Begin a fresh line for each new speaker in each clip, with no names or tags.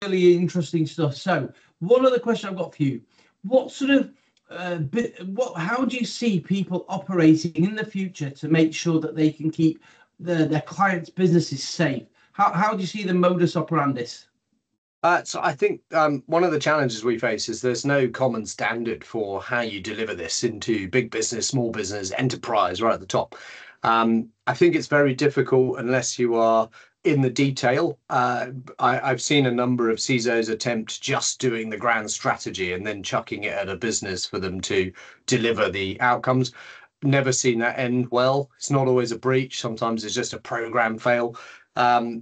really interesting stuff. So one other question I've got for you: what sort of how do you see people operating in the future to make sure that they can keep their clients' businesses safe? How do you see the modus operandis?
So I think one of the challenges we face is there's no common standard for how you deliver this into big business, small business, enterprise, right at the top. I think it's very difficult unless you are in the detail. I've seen a number of CISOs attempt just doing the grand strategy and then chucking it at a business for them to deliver the outcomes. Never seen that end well. It's not always a breach. Sometimes it's just a program fail.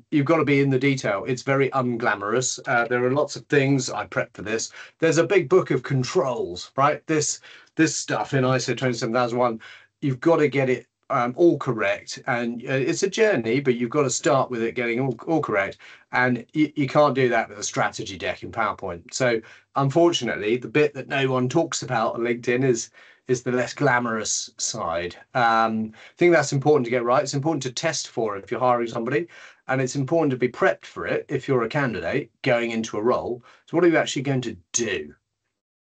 You've got to be in the detail. It's very unglamorous. There are lots of things. I prepped for this. There's a big book of controls, right? This stuff in ISO 27001, you've got to get it all correct. And it's a journey, but you've got to start with it getting all correct. And you can't do that with a strategy deck in PowerPoint. So unfortunately, the bit that no one talks about on LinkedIn is the less glamorous side. I think that's important to get right. It's important to test for it if you're hiring somebody, and it's important to be prepped for it if you're a candidate going into a role. So what are you actually going to do?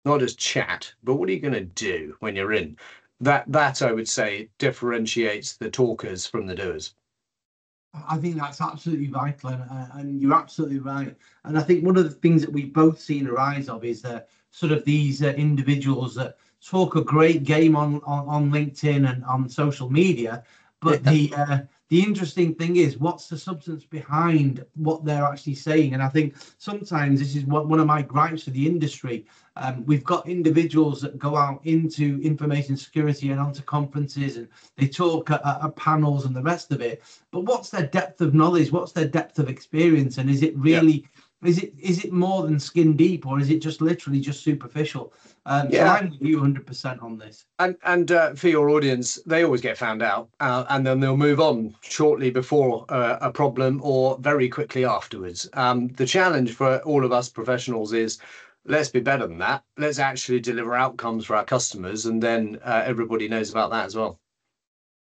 Not just chat, but what are you going to do when you're in? That I would say differentiates the talkers from the doers.
I think that's absolutely vital, and you're absolutely right. And I think one of the things that we've both seen a rise of is sort of these individuals that talk a great game on LinkedIn and on social media, but the interesting thing is what's the substance behind what they're actually saying. And I think sometimes this is one of my gripes for the industry. We've got individuals that go out into information security and onto conferences and they talk at panels and the rest of it, but what's their depth of knowledge? What's their depth of experience? And is it really is it more than skin deep, or is it just literally just superficial? So I'm with you 100% on this.
And for your audience, they always get found out, and then they'll move on shortly before a problem or very quickly afterwards. The challenge for all of us professionals is let's be better than that. Let's actually deliver outcomes for our customers, and then everybody knows about that as well.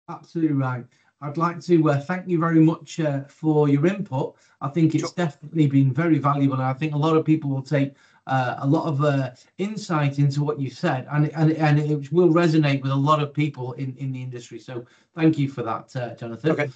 Absolutely right. I'd like to thank you very much for your input. I think it's definitely been very valuable, and I think a lot of people will take a lot of insight into what you said, and it will resonate with a lot of people in the industry. So thank you for that, Jonathan.
Okay.